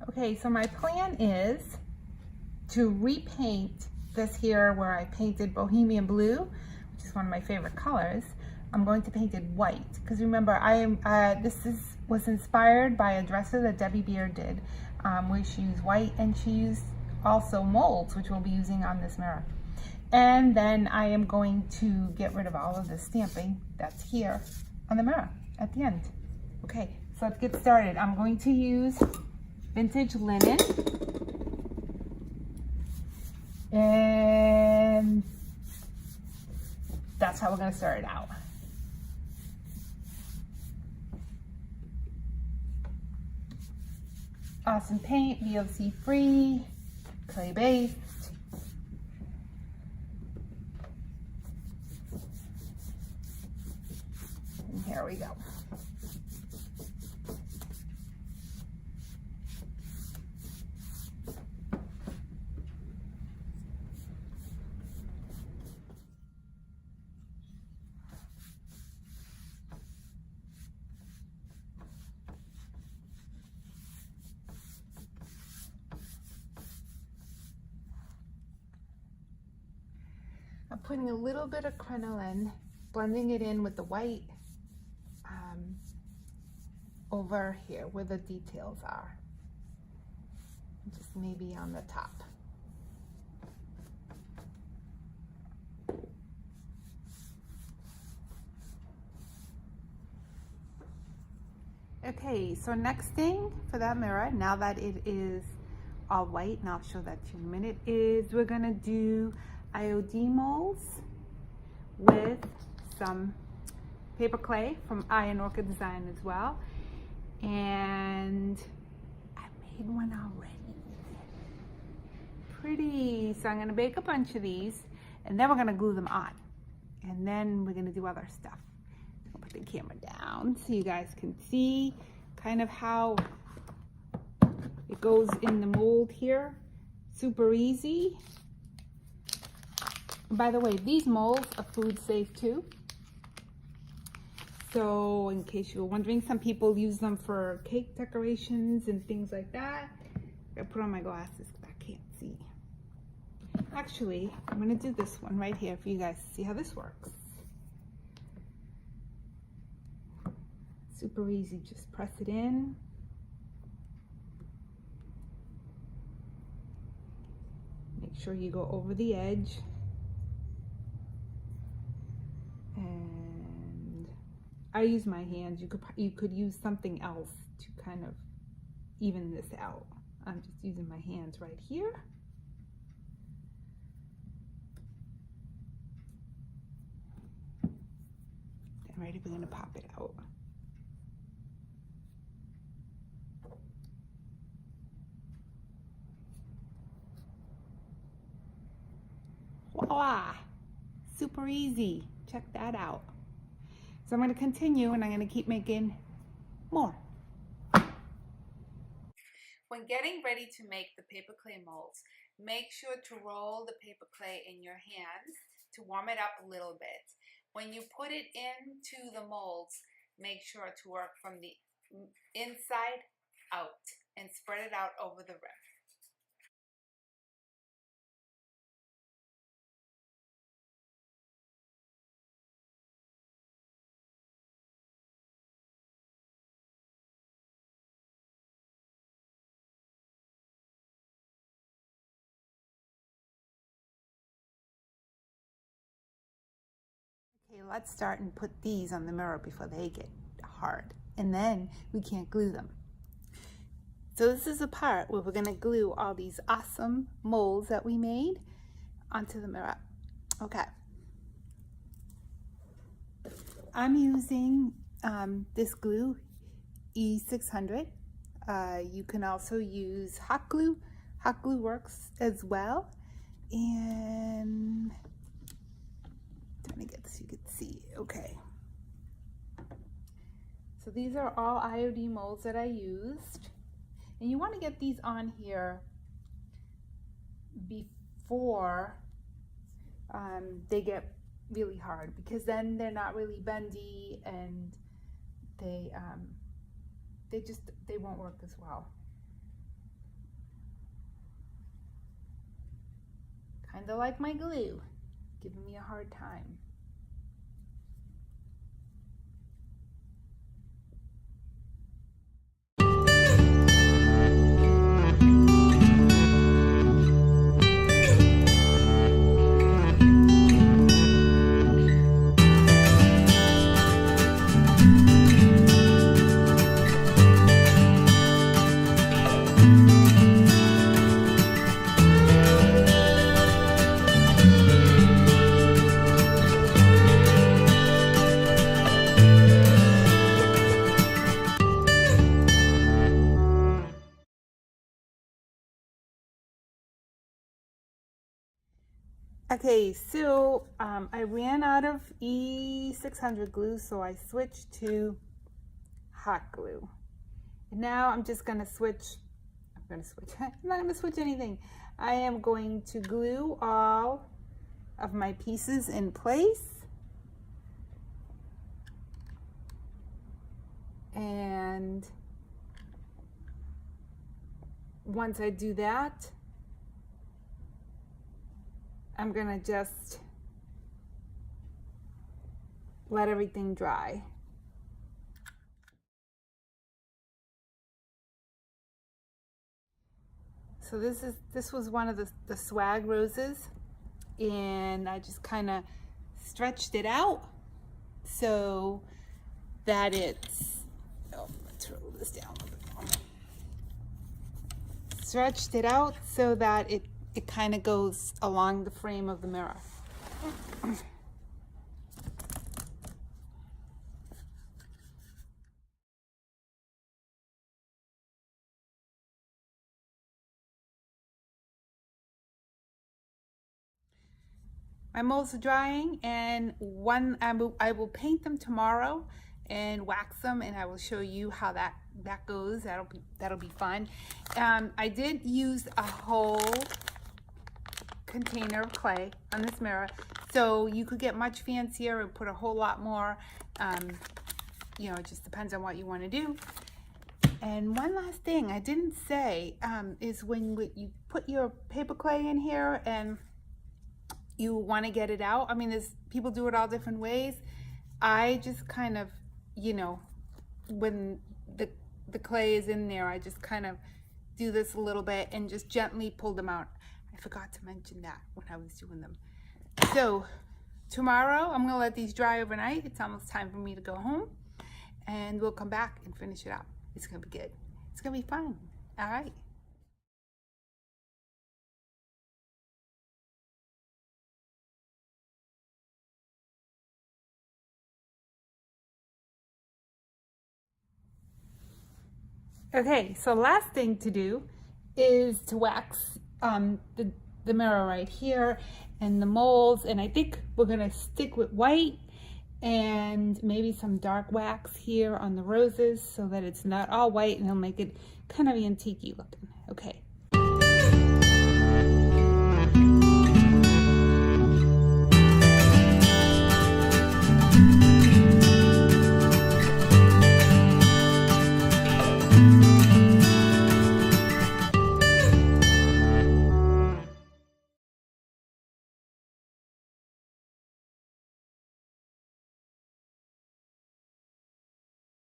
Okay, so my plan is to repaint this here where I painted Bohemian Blue, which is one of my favorite colors. I'm going to paint it white because remember was inspired by a dresser that Debbie Beard did, where she used white and she used also molds, which we'll be using on this mirror. And then I am going to get rid of all of the stamping that's here on the mirror at the end. Okay, so let's get started. I'm going to use vintage linen. And that's how we're going to start it out. Awesome paint, VOC free, clay based. And here we go. I'm putting a little bit of crinoline, blending it in with the white over here where the details are, just maybe on the top. Okay, so next thing for that mirror, now that it is all white, and I'll show that to you in a minute, is we're gonna do IOD molds with some paper clay from Iron Orchid Design as well. And I made one already. Pretty. So I'm gonna bake a bunch of these and then we're gonna glue them on. And then we're gonna do other stuff. I'll put the camera down so you guys can see kind of how it goes in the mold here. Super easy. By the way, these molds are food safe too. So in case you were wondering, some people use them for cake decorations and things like that. I put on my glasses because I can't see. Actually, I'm gonna do this one right here for you guys to see how this works. Super easy, just press it in. Make sure you go over the edge. I use my hands. You could use something else to kind of even this out. I'm just using my hands right here. And right, we're gonna pop it out. Voila! Super easy. Check that out. So I'm going to continue and I'm going to keep making more. When getting ready to make the paper clay molds, make sure to roll the paper clay in your hands to warm it up a little bit. When you put it into the molds, make sure to work from the inside out and spread it out over the rim. Okay, let's start and put these on the mirror before they get hard, and then we can't glue them. So this is the part where we're going to glue all these awesome molds that we made onto the mirror. Okay. I'm using this glue, E600. You can also use hot glue. Hot glue works as well. And trying to get this so you can see. Okay. So these are all IOD molds that I used. And you want to get these on here before they get really hard, because then they're not really bendy and they won't work as well. Kind of like my glue, giving me a hard time. Okay, so I ran out of E600 glue, so I switched to hot glue. And now I'm just gonna switch, I'm not gonna switch anything. I am going to glue all of my pieces in place. And once I do that, I'm gonna just let everything dry. So this was one of the swag roses, and I just kind of stretched it out so that it's, let's roll this down a little bit more. Stretched it out so that it kind of goes along the frame of the mirror. My molds are drying, and I will paint them tomorrow and wax them, and I will show you how that goes. That'll be fun. I did use a whole container of clay on this mirror, so you could get much fancier and put a whole lot more. You know, it just depends on what you want to do. And one last thing I didn't say is when you put your paper clay in here and you want to get it out, I mean, there's people do it all different ways. I just kind of, you know, when the clay is in there, I just kind of do this a little bit and just gently pull them out. I forgot to mention that when I was doing them. So tomorrow I'm gonna let these dry overnight. It's almost time for me to go home, and we'll come back and finish it up. It's gonna be good. It's gonna be fun. All right. Okay, so last thing to do is to wax the mirror right here and the molds, and I think we're gonna stick with white and maybe some dark wax here on the roses so that it's not all white, and it'll make it kind of antique-y looking. Okay,